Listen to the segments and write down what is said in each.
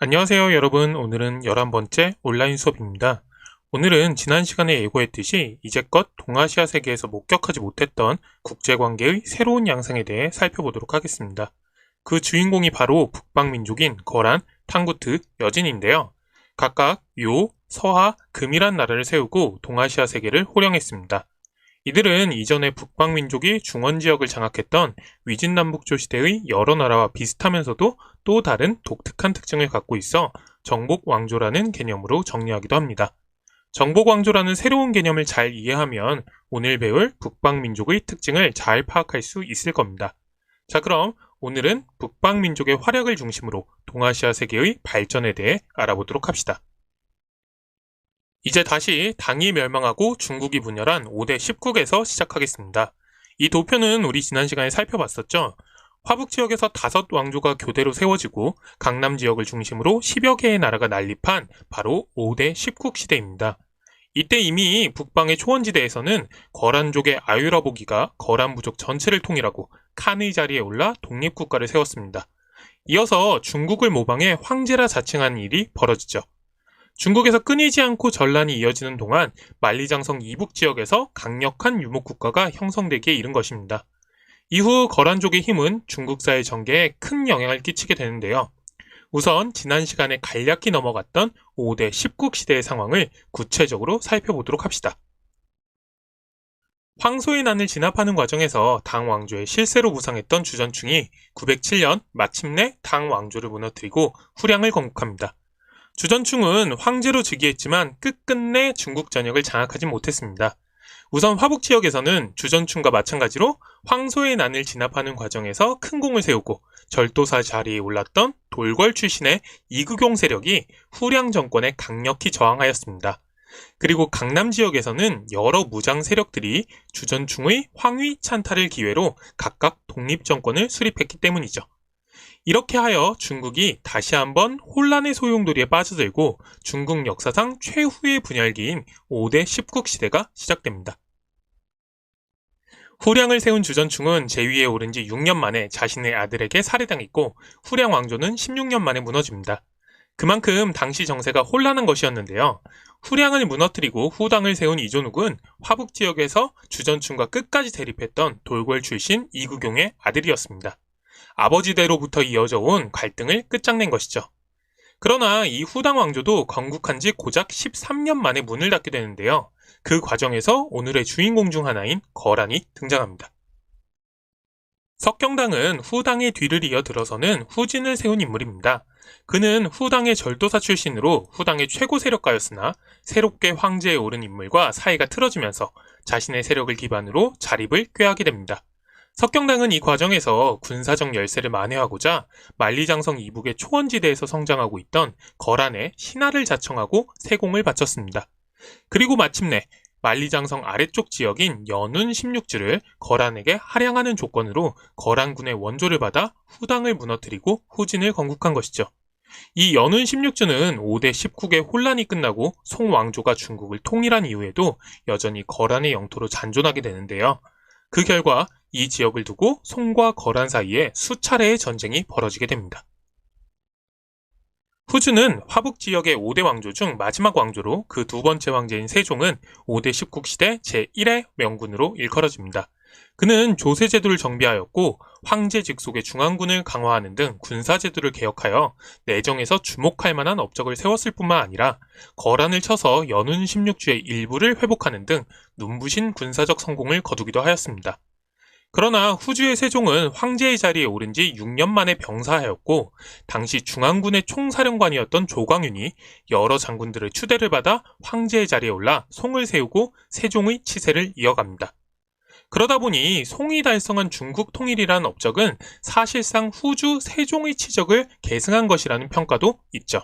안녕하세요 여러분. 오늘은 11번째 온라인 수업입니다. 오늘은 지난 시간에 예고했듯이 이제껏 동아시아 세계에서 목격하지 못했던 국제관계의 새로운 양상에 대해 살펴보도록 하겠습니다. 그 주인공이 바로 북방민족인 거란, 탕구트, 여진인데요. 각각 요, 서하, 금이란 나라를 세우고 동아시아 세계를 호령했습니다. 이들은 이전에 북방민족이 중원지역을 장악했던 위진남북조 시대의 여러 나라와 비슷하면서도 또 다른 독특한 특징을 갖고 있어 정복왕조라는 개념으로 정리하기도 합니다. 정복왕조라는 새로운 개념을 잘 이해하면 오늘 배울 북방민족의 특징을 잘 파악할 수 있을 겁니다. 자, 그럼 오늘은 북방민족의 활약을 중심으로 동아시아 세계의 발전에 대해 알아보도록 합시다. 이제 다시 당이 멸망하고 중국이 분열한 5대 10국에서 시작하겠습니다. 이 도표는 우리 지난 시간에 살펴봤었죠. 화북 지역에서 5왕조가 교대로 세워지고 강남 지역을 중심으로 10여 개의 나라가 난립한 바로 5대 10국 시대입니다. 이때 이미 북방의 초원지대에서는 거란족의 아유라보기가 거란 부족 전체를 통일하고 칸의 자리에 올라 독립국가를 세웠습니다. 이어서 중국을 모방해 황제라 자칭하는 일이 벌어지죠. 중국에서 끊이지 않고 전란이 이어지는 동안 만리장성 이북 지역에서 강력한 유목국가가 형성되기에 이른 것입니다. 이후 거란족의 힘은 중국사의 전개에 큰 영향을 끼치게 되는데요. 우선 지난 시간에 간략히 넘어갔던 5대 10국 시대의 상황을 구체적으로 살펴보도록 합시다. 황소의 난을 진압하는 과정에서 당 왕조의 실세로 부상했던 주전충이 907년 마침내 당 왕조를 무너뜨리고 후량을 건국합니다. 주전충은 황제로 즉위했지만 끝끝내 중국 전역을 장악하지 못했습니다. 우선 화북 지역에서는 주전충과 마찬가지로 황소의 난을 진압하는 과정에서 큰 공을 세우고 절도사 자리에 올랐던 돌궐 출신의 이구경 세력이 후량 정권에 강력히 저항하였습니다. 그리고 강남 지역에서는 여러 무장 세력들이 주전충의 황위 찬탈을 기회로 각각 독립정권을 수립했기 때문이죠. 이렇게 하여 중국이 다시 한번 혼란의 소용돌이에 빠져들고 중국 역사상 최후의 분열기인 5대 10국 시대가 시작됩니다. 후량을 세운 주전충은 제위에 오른 지 6년 만에 자신의 아들에게 살해당했고 후량 왕조는 16년 만에 무너집니다. 그만큼 당시 정세가 혼란한 것이었는데요. 후량을 무너뜨리고 후당을 세운 이존욱은 화북 지역에서 주전충과 끝까지 대립했던 돌궐 출신 이구경의 아들이었습니다. 아버지대로부터 이어져 온 갈등을 끝장낸 것이죠. 그러나 이 후당 왕조도 건국한 지 고작 13년 만에 문을 닫게 되는데요. 그 과정에서 오늘의 주인공 중 하나인 거란이 등장합니다. 석경당은 후당의 뒤를 이어 들어서는 후진을 세운 인물입니다. 그는 후당의 절도사 출신으로 후당의 최고 세력가였으나 새롭게 황제에 오른 인물과 사이가 틀어지면서 자신의 세력을 기반으로 자립을 꾀하게 됩니다. 석경당은 이 과정에서 군사적 열세를 만회하고자 만리장성 이북의 초원지대에서 성장하고 있던 거란의 신하를 자청하고 세공을 바쳤습니다. 그리고 마침내 만리장성 아래쪽 지역인 연운 16주를 거란에게 할양하는 조건으로 거란군의 원조를 받아 후당을 무너뜨리고 후진을 건국한 것이죠. 이 연운 16주는 5대 10국의 혼란이 끝나고 송왕조가 중국을 통일한 이후에도 여전히 거란의 영토로 잔존하게 되는데요. 그 결과 이 지역을 두고 송과 거란 사이에 수차례의 전쟁이 벌어지게 됩니다. 후주는 화북 지역의 5대 왕조 중 마지막 왕조로 그 두 번째 왕제인 세종은 5대 10국 시대 제1의 명군으로 일컬어집니다. 그는 조세제도를 정비하였고 황제 직속의 중앙군을 강화하는 등 군사제도를 개혁하여 내정에서 주목할 만한 업적을 세웠을 뿐만 아니라 거란을 쳐서 연운 16주의 일부를 회복하는 등 눈부신 군사적 성공을 거두기도 하였습니다. 그러나 후주의 세종은 황제의 자리에 오른 지 6년 만에 병사하였고 당시 중앙군의 총사령관이었던 조광윤이 여러 장군들의 추대를 받아 황제의 자리에 올라 송을 세우고 세종의 치세를 이어갑니다. 그러다 보니 송이 달성한 중국 통일이라는 업적은 사실상 후주 세종의 치적을 계승한 것이라는 평가도 있죠.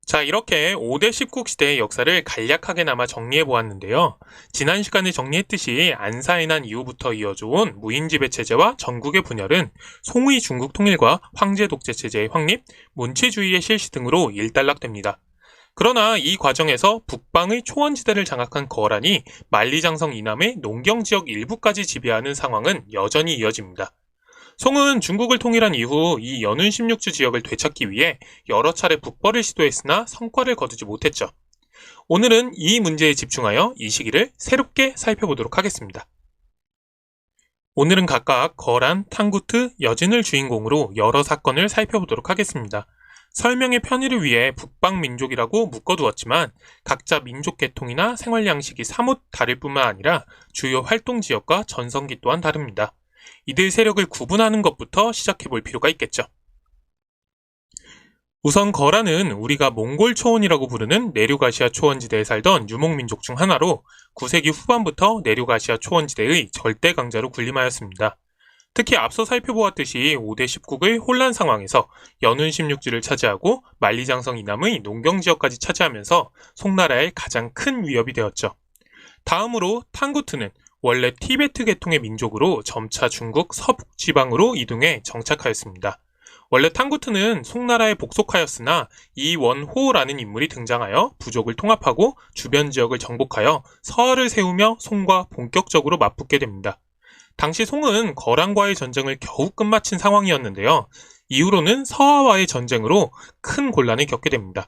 자, 이렇게 5대 10국 시대의 역사를 간략하게나마 정리해보았는데요. 지난 시간에 정리했듯이 안사의 난 이후부터 이어져온 무인지배체제와 전국의 분열은 송의 중국 통일과 황제 독재체제의 확립, 문치주의의 실시 등으로 일단락됩니다. 그러나 이 과정에서 북방의 초원지대를 장악한 거란이 만리장성 이남의 농경지역 일부까지 지배하는 상황은 여전히 이어집니다. 송은 중국을 통일한 이후 이 연운 16주 지역을 되찾기 위해 여러 차례 북벌을 시도했으나 성과를 거두지 못했죠. 오늘은 이 문제에 집중하여 이 시기를 새롭게 살펴보도록 하겠습니다. 오늘은 각각 거란, 탕구트, 여진을 주인공으로 여러 사건을 살펴보도록 하겠습니다. 설명의 편의를 위해 북방민족이라고 묶어두었지만 각자 민족 계통이나 생활 양식이 사뭇 다를 뿐만 아니라 주요 활동 지역과 전성기 또한 다릅니다. 이들 세력을 구분하는 것부터 시작해 볼 필요가 있겠죠. 우선 거란은 우리가 몽골 초원이라고 부르는 내륙아시아 초원지대에 살던 유목민족 중 하나로 9세기 후반부터 내륙아시아 초원지대의 절대 강자로 군림하였습니다. 특히 앞서 살펴보았듯이 5대 10국의 혼란 상황에서 연운 16주를 차지하고 만리장성 이남의 농경지역까지 차지하면서 송나라의 가장 큰 위협이 되었죠. 다음으로 탕구트는 원래 티베트 계통의 민족으로 점차 중국 서북 지방으로 이동해 정착하였습니다. 원래 탕구트는 송나라에 복속하였으나 이원호라는 인물이 등장하여 부족을 통합하고 주변 지역을 정복하여 서하를 세우며 송과 본격적으로 맞붙게 됩니다. 당시 송은 거란과의 전쟁을 겨우 끝마친 상황이었는데요. 이후로는 서하와의 전쟁으로 큰 곤란을 겪게 됩니다.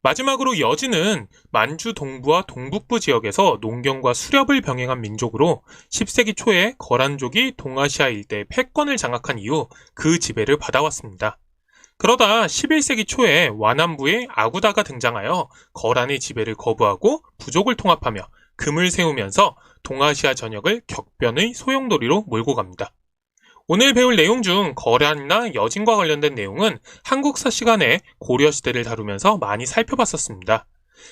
마지막으로 여진은 만주 동부와 동북부 지역에서 농경과 수렵을 병행한 민족으로 10세기 초에 거란족이 동아시아 일대의 패권을 장악한 이후 그 지배를 받아왔습니다. 그러다 11세기 초에 와남부의 아구다가 등장하여 거란의 지배를 거부하고 부족을 통합하며 금을 세우면서 동아시아 전역을 격변의 소용돌이로 몰고 갑니다. 오늘 배울 내용 중 거란이나 여진과 관련된 내용은 한국사 시간에 고려시대를 다루면서 많이 살펴봤었습니다.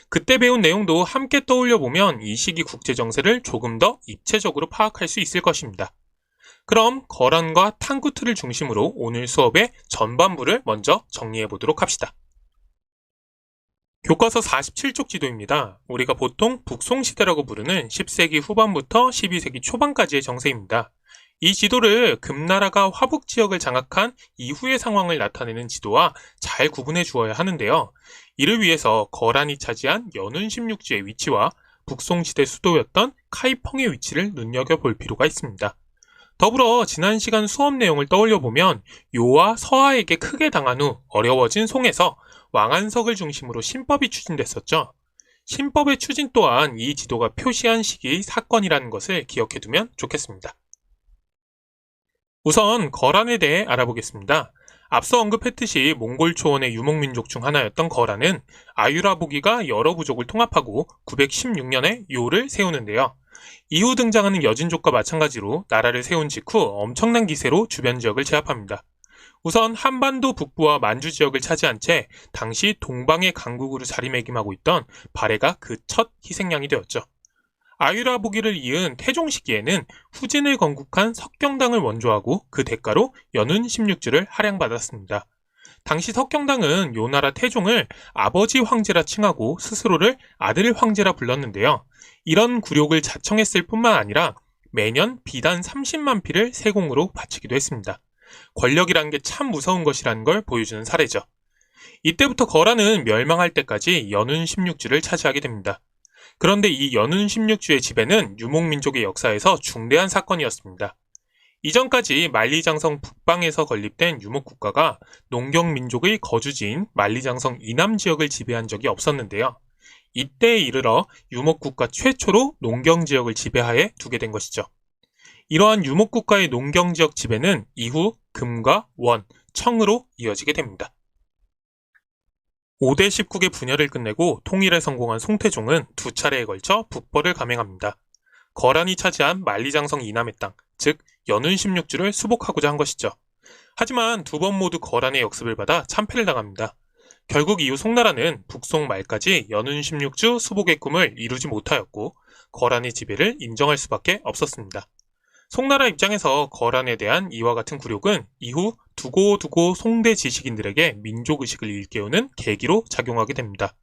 그때 배운 내용도 함께 떠올려보면 이 시기 국제정세를 조금 더 입체적으로 파악할 수 있을 것입니다. 그럼 거란과 탕구트를 중심으로 오늘 수업의 전반부를 먼저 정리해보도록 합시다. 교과서 47쪽 지도입니다. 우리가 보통 북송시대라고 부르는 10세기 후반부터 12세기 초반까지의 정세입니다. 이 지도를 금나라가 화북 지역을 장악한 이후의 상황을 나타내는 지도와 잘 구분해 주어야 하는데요. 이를 위해서 거란이 차지한 연운 16주의 위치와 북송시대 수도였던 카이펑의 위치를 눈여겨볼 필요가 있습니다. 더불어 지난 시간 수업 내용을 떠올려보면 요와 서하에게 크게 당한 후 어려워진 송에서 왕안석을 중심으로 신법이 추진됐었죠. 신법의 추진 또한 이 지도가 표시한 시기의 사건이라는 것을 기억해두면 좋겠습니다. 우선 거란에 대해 알아보겠습니다. 앞서 언급했듯이 몽골 초원의 유목민족 중 하나였던 거란은 아유라보기가 여러 부족을 통합하고 916년에 요를 세우는데요. 이후 등장하는 여진족과 마찬가지로 나라를 세운 직후 엄청난 기세로 주변 지역을 제압합니다. 우선 한반도 북부와 만주 지역을 차지한 채 당시 동방의 강국으로 자리매김하고 있던 발해가 그 첫 희생양이 되었죠. 아유라보기를 이은 태종 시기에는 후진을 건국한 석경당을 원조하고 그 대가로 연운 16주를 할양받았습니다. 당시 석경당은 요나라 태종을 아버지 황제라 칭하고 스스로를 아들 황제라 불렀는데요. 이런 굴욕을 자청했을 뿐만 아니라 매년 비단 30만 피를 세공으로 바치기도 했습니다. 권력이란 게 참 무서운 것이라는 걸 보여주는 사례죠. 이때부터 거란은 멸망할 때까지 연운 16주를 차지하게 됩니다. 그런데 이 연운 16주의 지배는 유목민족의 역사에서 중대한 사건이었습니다. 이전까지 만리장성 북방에서 건립된 유목국가가 농경민족의 거주지인 만리장성 이남 지역을 지배한 적이 없었는데요. 이때에 이르러 유목국가 최초로 농경지역을 지배하에 두게 된 것이죠. 이러한 유목국가의 농경지역 지배는 이후 금과 원, 청으로 이어지게 됩니다. 5대 10국의 분열을 끝내고 통일에 성공한 송태종은 두 차례에 걸쳐 북벌을 감행합니다. 거란이 차지한 만리장성 이남의 땅, 즉 연운 16주를 수복하고자 한 것이죠. 하지만 두 번 모두 거란의 역습을 받아 참패를 당합니다. 결국 이후 송나라는 북송 말까지 연운 16주 수복의 꿈을 이루지 못하였고 거란의 지배를 인정할 수밖에 없었습니다. 송나라 입장에서 거란에 대한 이와 같은 굴욕은 이후 두고두고 송대 지식인들에게 민족의식을 일깨우는 계기로 작용하게 됩니다.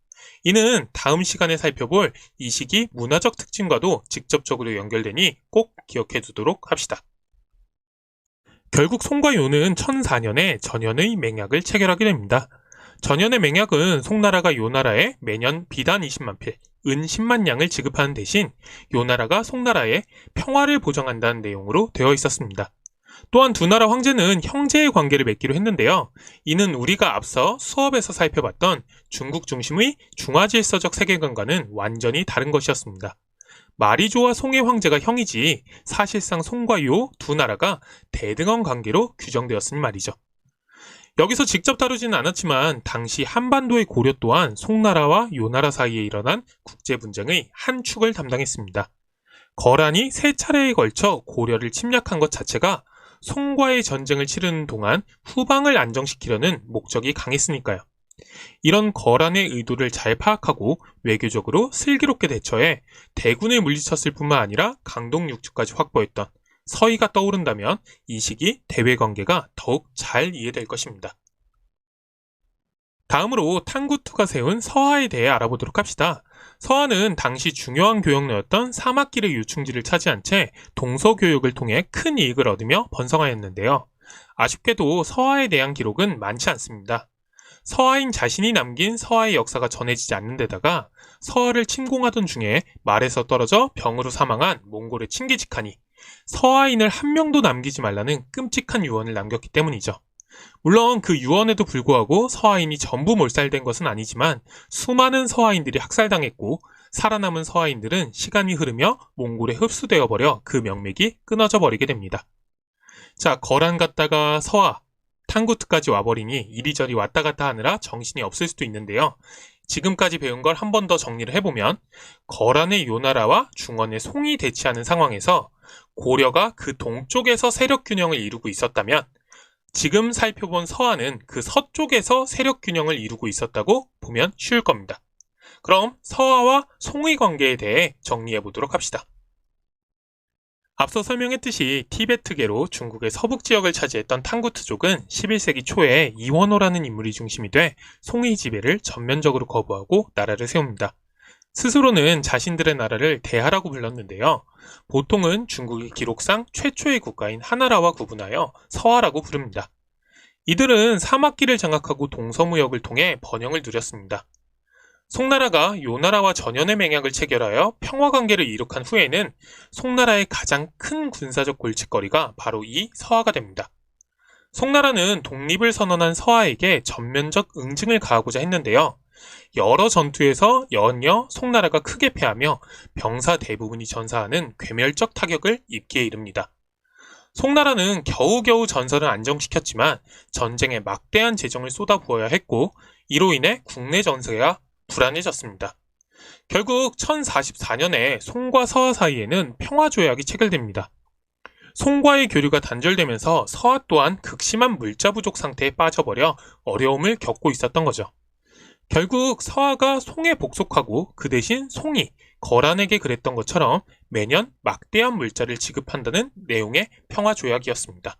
이는 다음 시간에 살펴볼 이 시기 문화적 특징과도 직접적으로 연결되니 꼭 기억해 두도록 합시다. 결국 송과 요는 1004년에 전현의 맹약을 체결하게 됩니다. 전현의 맹약은 송나라가 요나라에 매년 비단 20만 필, 은 10만 냥을 지급하는 대신 요나라가 송나라에 평화를 보장한다는 내용으로 되어 있었습니다. 또한 두 나라 황제는 형제의 관계를 맺기로 했는데요. 이는 우리가 앞서 수업에서 살펴봤던 중국 중심의 중화질서적 세계관과는 완전히 다른 것이었습니다. 마리조와 송의 황제가 형이지 사실상 송과 요 두 나라가 대등한 관계로 규정되었으니 말이죠. 여기서 직접 다루지는 않았지만 당시 한반도의 고려 또한 송나라와 요나라 사이에 일어난 국제 분쟁의 한 축을 담당했습니다. 거란이 세 차례에 걸쳐 고려를 침략한 것 자체가 송과의 전쟁을 치르는 동안 후방을 안정시키려는 목적이 강했으니까요. 이런 거란의 의도를 잘 파악하고 외교적으로 슬기롭게 대처해 대군을 물리쳤을 뿐만 아니라 강동 육주까지 확보했던 서희가 떠오른다면 이 시기 대외 관계가 더욱 잘 이해될 것입니다. 다음으로 탕구투가 세운 서하에 대해 알아보도록 합시다. 서하는 당시 중요한 교역로였던 사막길의 유충지를 차지한 채 동서교역을 통해 큰 이익을 얻으며 번성하였는데요. 아쉽게도 서하에 대한 기록은 많지 않습니다. 서하인 자신이 남긴 서하의 역사가 전해지지 않는 데다가 서하를 침공하던 중에 말에서 떨어져 병으로 사망한 몽골의 칭기즈칸이 서하인을 한 명도 남기지 말라는 끔찍한 유언을 남겼기 때문이죠. 물론 그 유언에도 불구하고 서하인이 전부 몰살된 것은 아니지만 수많은 서하인들이 학살당했고 살아남은 서하인들은 시간이 흐르며 몽골에 흡수되어 버려 그 명맥이 끊어져 버리게 됩니다. 자, 거란 갔다가 서하, 탕구트까지 와버리니 이리저리 왔다 갔다 하느라 정신이 없을 수도 있는데요. 지금까지 배운 걸 한 번 더 정리를 해보면 거란의 요나라와 중원의 송이 대치하는 상황에서 고려가 그 동쪽에서 세력 균형을 이루고 있었다면 지금 살펴본 서하는 그 서쪽에서 세력 균형을 이루고 있었다고 보면 쉬울 겁니다. 그럼 서하와 송의 관계에 대해 정리해 보도록 합시다. 앞서 설명했듯이 티베트계로 중국의 서북 지역을 차지했던 탕구트족은 11세기 초에 이원호라는 인물이 중심이 돼 송의 지배를 전면적으로 거부하고 나라를 세웁니다. 스스로는 자신들의 나라를 대하라고 불렀는데요. 보통은 중국의 기록상 최초의 국가인 하나라와 구분하여 서하라고 부릅니다. 이들은 사막길을 장악하고 동서무역을 통해 번영을 누렸습니다. 송나라가 요나라와 전연의 맹약을 체결하여 평화관계를 이룩한 후에는 송나라의 가장 큰 군사적 골칫거리가 바로 이 서하가 됩니다. 송나라는 독립을 선언한 서하에게 전면적 응징을 가하고자 했는데요. 여러 전투에서 연이어 송나라가 크게 패하며 병사 대부분이 전사하는 괴멸적 타격을 입기에 이릅니다. 송나라는 겨우겨우 전선을 안정시켰지만 전쟁에 막대한 재정을 쏟아부어야 했고 이로 인해 국내 정세가 불안해졌습니다. 결국 1044년에 송과 서하 사이에는 평화조약이 체결됩니다. 송과의 교류가 단절되면서 서하 또한 극심한 물자 부족 상태에 빠져버려 어려움을 겪고 있었던 거죠. 결국 서하가 송에 복속하고 그 대신 송이 거란에게 그랬던 것처럼 매년 막대한 물자를 지급한다는 내용의 평화조약이었습니다.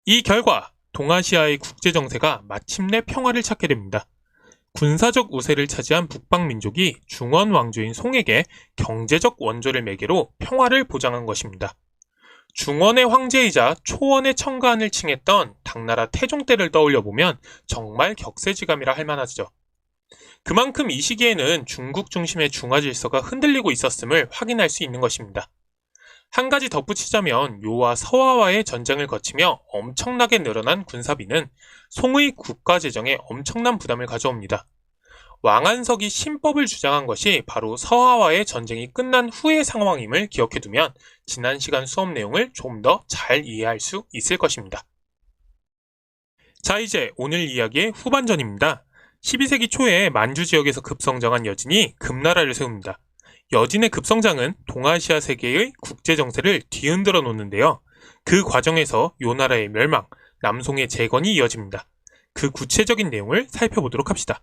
이 결과 동아시아의 국제정세가 마침내 평화를 찾게 됩니다. 군사적 우세를 차지한 북방민족이 중원 왕조인 송에게 경제적 원조를 매개로 평화를 보장한 것입니다. 중원의 황제이자 초원의 청가한을 칭했던 당나라 태종 때를 떠올려보면 정말 격세지감이라 할 만하죠. 그만큼 이 시기에는 중국 중심의 중화질서가 흔들리고 있었음을 확인할 수 있는 것입니다. 한 가지 덧붙이자면 요와 서하와의 전쟁을 거치며 엄청나게 늘어난 군사비는 송의 국가재정에 엄청난 부담을 가져옵니다. 왕안석이 신법을 주장한 것이 바로 서하와의 전쟁이 끝난 후의 상황임을 기억해두면 지난 시간 수업 내용을 좀 더 잘 이해할 수 있을 것입니다. 자, 이제 오늘 이야기의 후반전입니다. 12세기 초에 만주 지역에서 급성장한 여진이 금나라를 세웁니다. 여진의 급성장은 동아시아 세계의 국제정세를 뒤흔들어 놓는데요. 그 과정에서 요나라의 멸망, 남송의 재건이 이어집니다. 그 구체적인 내용을 살펴보도록 합시다.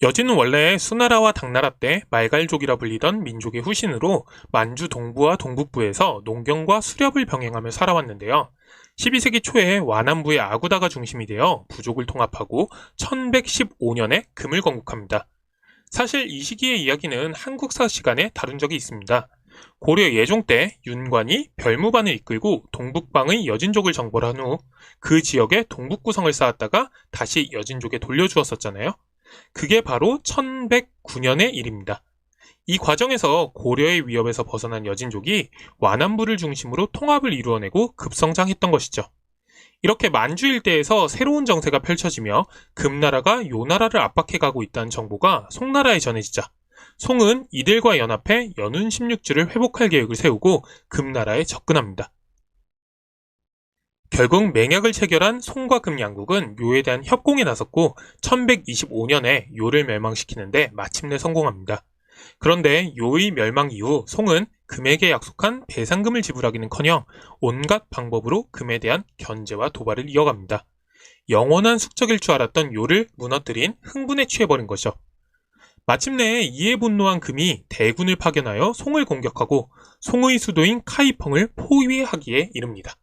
여진은 원래 수나라와 당나라 때 말갈족이라 불리던 민족의 후신으로 만주 동부와 동북부에서 농경과 수렵을 병행하며 살아왔는데요. 12세기 초에 와남부의 아구다가 중심이 되어 부족을 통합하고 1115년에 금을 건국합니다. 사실 이 시기의 이야기는 한국사 시간에 다룬 적이 있습니다. 고려 예종 때 윤관이 별무반을 이끌고 동북방의 여진족을 정벌한 후 그 지역에 동북구성을 쌓았다가 다시 여진족에 돌려주었었잖아요. 그게 바로 1109년의 일입니다. 이 과정에서 고려의 위협에서 벗어난 여진족이 완안부를 중심으로 통합을 이루어내고 급성장했던 것이죠. 이렇게 만주 일대에서 새로운 정세가 펼쳐지며 금나라가 요나라를 압박해가고 있다는 정보가 송나라에 전해지자 송은 이들과 연합해 연운 16주를 회복할 계획을 세우고 금나라에 접근합니다. 결국 맹약을 체결한 송과 금 양국은 요에 대한 협공에 나섰고 1125년에 요를 멸망시키는데 마침내 성공합니다. 그런데 요의 멸망 이후 송은 금에게 약속한 배상금을 지불하기는커녕 온갖 방법으로 금에 대한 견제와 도발을 이어갑니다. 영원한 숙적일 줄 알았던 요를 무너뜨린 흥분에 취해버린 거죠. 마침내 이에 분노한 금이 대군을 파견하여 송을 공격하고 송의 수도인 카이펑을 포위하기에 이릅니다.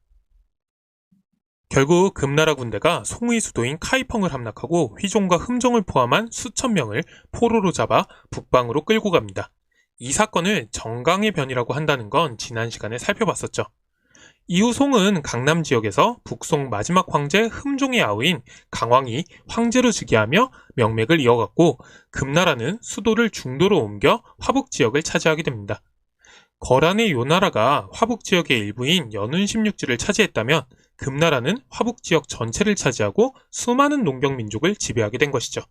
결국 금나라 군대가 송의 수도인 카이펑을 함락하고 휘종과 흠종을 포함한 수천 명을 포로로 잡아 북방으로 끌고 갑니다. 이 사건을 정강의 변이라고 한다는 건 지난 시간에 살펴봤었죠. 이후 송은 강남 지역에서 북송 마지막 황제 흠종의 아우인 강왕이 황제로 즉위하며 명맥을 이어갔고 금나라는 수도를 중도로 옮겨 화북 지역을 차지하게 됩니다. 거란의 요나라가 화북 지역의 일부인 연운 16주를 차지했다면 금나라는 화북 지역 전체를 차지하고 수많은 농경민족을 지배하게 된 것이죠.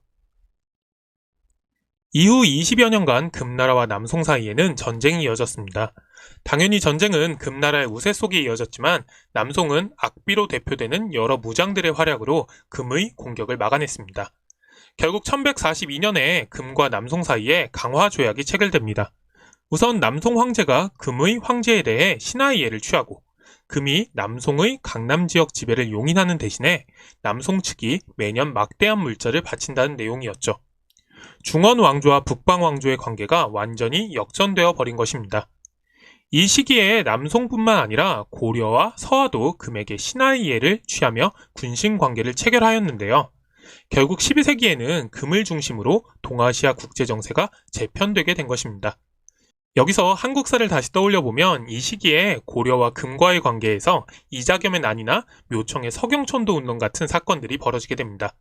이후 20여 년간 금나라와 남송 사이에는 전쟁이 이어졌습니다. 당연히 전쟁은 금나라의 우세 속에 이어졌지만 남송은 악비로 대표되는 여러 무장들의 활약으로 금의 공격을 막아냈습니다. 결국 1142년에 금과 남송 사이에 강화 조약이 체결됩니다. 우선 남송 황제가 금의 황제에 대해 신하의 예를 취하고 금이 남송의 강남 지역 지배를 용인하는 대신에 남송 측이 매년 막대한 물자를 바친다는 내용이었죠. 중원 왕조와 북방 왕조의 관계가 완전히 역전되어 버린 것입니다. 이 시기에 남송뿐만 아니라 고려와 서화도 금에게 신하의 예를 취하며 군신 관계를 체결하였는데요. 결국 12세기에는 금을 중심으로 동아시아 국제정세가 재편되게 된 것입니다. 여기서 한국사를 다시 떠올려보면 이 시기에 고려와 금과의 관계에서 이자겸의 난이나 묘청의 서경천도 운동 같은 사건들이 벌어지게 됩니다.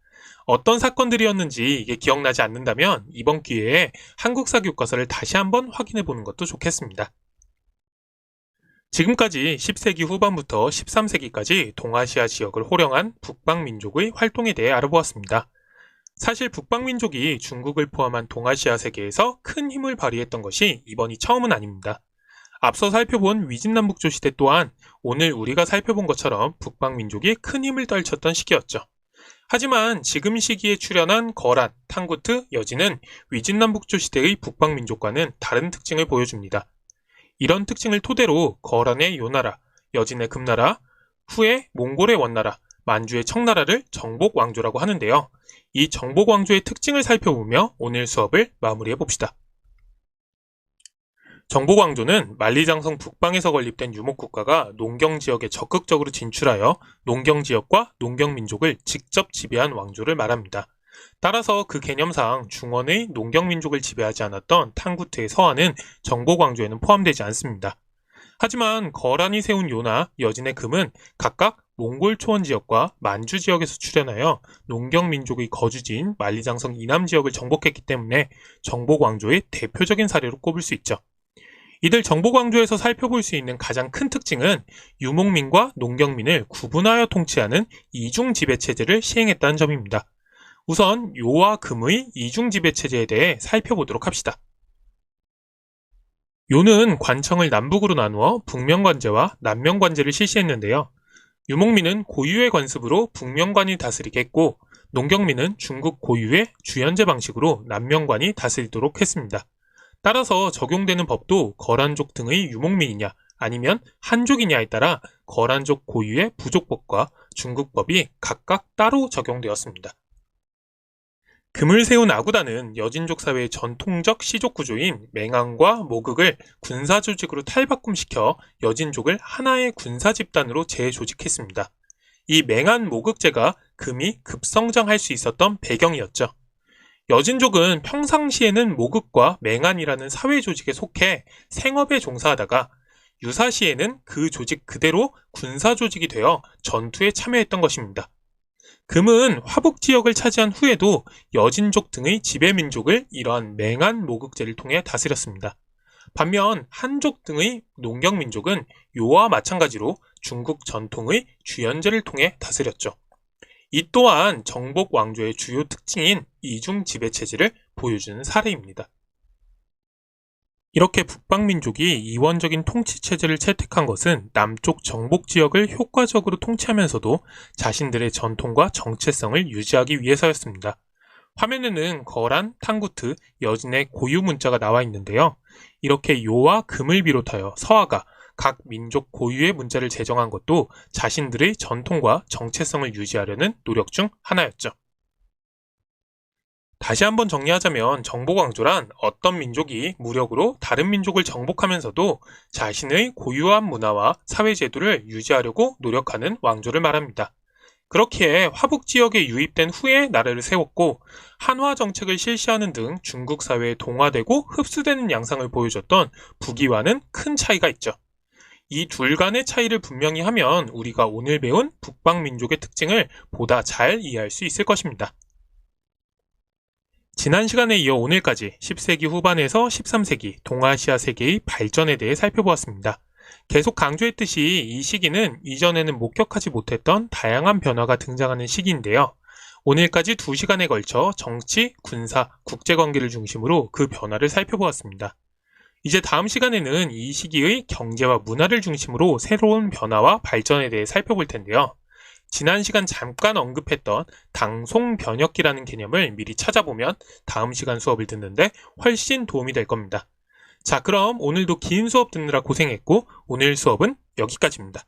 어떤 사건들이었는지 이게 기억나지 않는다면 이번 기회에 한국사 교과서를 다시 한번 확인해보는 것도 좋겠습니다. 지금까지 10세기 후반부터 13세기까지 동아시아 지역을 호령한 북방민족의 활동에 대해 알아보았습니다. 사실 북방민족이 중국을 포함한 동아시아 세계에서 큰 힘을 발휘했던 것이 이번이 처음은 아닙니다. 앞서 살펴본 위진남북조 시대 또한 오늘 우리가 살펴본 것처럼 북방민족이 큰 힘을 떨쳤던 시기였죠. 하지만 지금 시기에 출현한 거란, 탕구트, 여진은 위진남북조 시대의 북방민족과는 다른 특징을 보여줍니다. 이런 특징을 토대로 거란의 요나라, 여진의 금나라, 후에 몽골의 원나라, 만주의 청나라를 정복왕조라고 하는데요. 이 정복왕조의 특징을 살펴보며 오늘 수업을 마무리해봅시다. 정복왕조는 만리장성 북방에서 건립된 유목국가가 농경지역에 적극적으로 진출하여 농경지역과 농경민족을 직접 지배한 왕조를 말합니다. 따라서 그 개념상 중원의 농경민족을 지배하지 않았던 탕구트의 서한은 정복왕조에는 포함되지 않습니다. 하지만 거란이 세운 요나, 여진의 금은 각각 몽골 초원 지역과 만주 지역에서 출현하여 농경민족의 거주지인 만리장성 이남 지역을 정복했기 때문에 정복왕조의 대표적인 사례로 꼽을 수 있죠. 이들 정복왕조에서 살펴볼 수 있는 가장 큰 특징은 유목민과 농경민을 구분하여 통치하는 이중지배체제를 시행했다는 점입니다. 우선 요와 금의 이중지배체제에 대해 살펴보도록 합시다. 요는 관청을 남북으로 나누어 북명관제와 남명관제를 실시했는데요. 유목민은 고유의 관습으로 북명관이 다스리게 했고 농경민은 중국 고유의 주연제 방식으로 남명관이 다스리도록 했습니다. 따라서 적용되는 법도 거란족 등의 유목민이냐 아니면 한족이냐에 따라 거란족 고유의 부족법과 중국법이 각각 따로 적용되었습니다. 금을 세운 아구다는 여진족 사회의 전통적 시족 구조인 맹안과 모극을 군사 조직으로 탈바꿈시켜 여진족을 하나의 군사 집단으로 재조직했습니다. 이 맹안 모극제가 금이 급성장할 수 있었던 배경이었죠. 여진족은 평상시에는 모극과 맹안이라는 사회 조직에 속해 생업에 종사하다가 유사시에는 그 조직 그대로 군사 조직이 되어 전투에 참여했던 것입니다. 금은 화북 지역을 차지한 후에도 여진족 등의 지배민족을 이러한 맹한 모국제를 통해 다스렸습니다. 반면 한족 등의 농경민족은 요와 마찬가지로 중국 전통의 주연제를 통해 다스렸죠. 이 또한 정복 왕조의 주요 특징인 이중 지배 체제를 보여주는 사례입니다. 이렇게 북방민족이 이원적인 통치체제를 채택한 것은 남쪽 정복 지역을 효과적으로 통치하면서도 자신들의 전통과 정체성을 유지하기 위해서였습니다. 화면에는 거란, 탕구트, 여진의 고유 문자가 나와 있는데요. 이렇게 요와 금을 비롯하여 서아가 각 민족 고유의 문자를 제정한 것도 자신들의 전통과 정체성을 유지하려는 노력 중 하나였죠. 다시 한번 정리하자면 정복왕조란 어떤 민족이 무력으로 다른 민족을 정복하면서도 자신의 고유한 문화와 사회제도를 유지하려고 노력하는 왕조를 말합니다. 그렇기에 화북 지역에 유입된 후에 나라를 세웠고 한화 정책을 실시하는 등 중국 사회에 동화되고 흡수되는 양상을 보여줬던 북이와는 큰 차이가 있죠. 이 둘 간의 차이를 분명히 하면 우리가 오늘 배운 북방민족의 특징을 보다 잘 이해할 수 있을 것입니다. 지난 시간에 이어 오늘까지 10세기 후반에서 13세기 동아시아 세계의 발전에 대해 살펴보았습니다. 계속 강조했듯이 이 시기는 이전에는 목격하지 못했던 다양한 변화가 등장하는 시기인데요. 오늘까지 2시간에 걸쳐 정치, 군사, 국제관계를 중심으로 그 변화를 살펴보았습니다. 이제 다음 시간에는 이 시기의 경제와 문화를 중심으로 새로운 변화와 발전에 대해 살펴볼 텐데요. 지난 시간 잠깐 언급했던 당송변혁기라는 개념을 미리 찾아보면 다음 시간 수업을 듣는데 훨씬 도움이 될 겁니다. 자, 그럼 오늘도 긴 수업 듣느라 고생했고 오늘 수업은 여기까지입니다.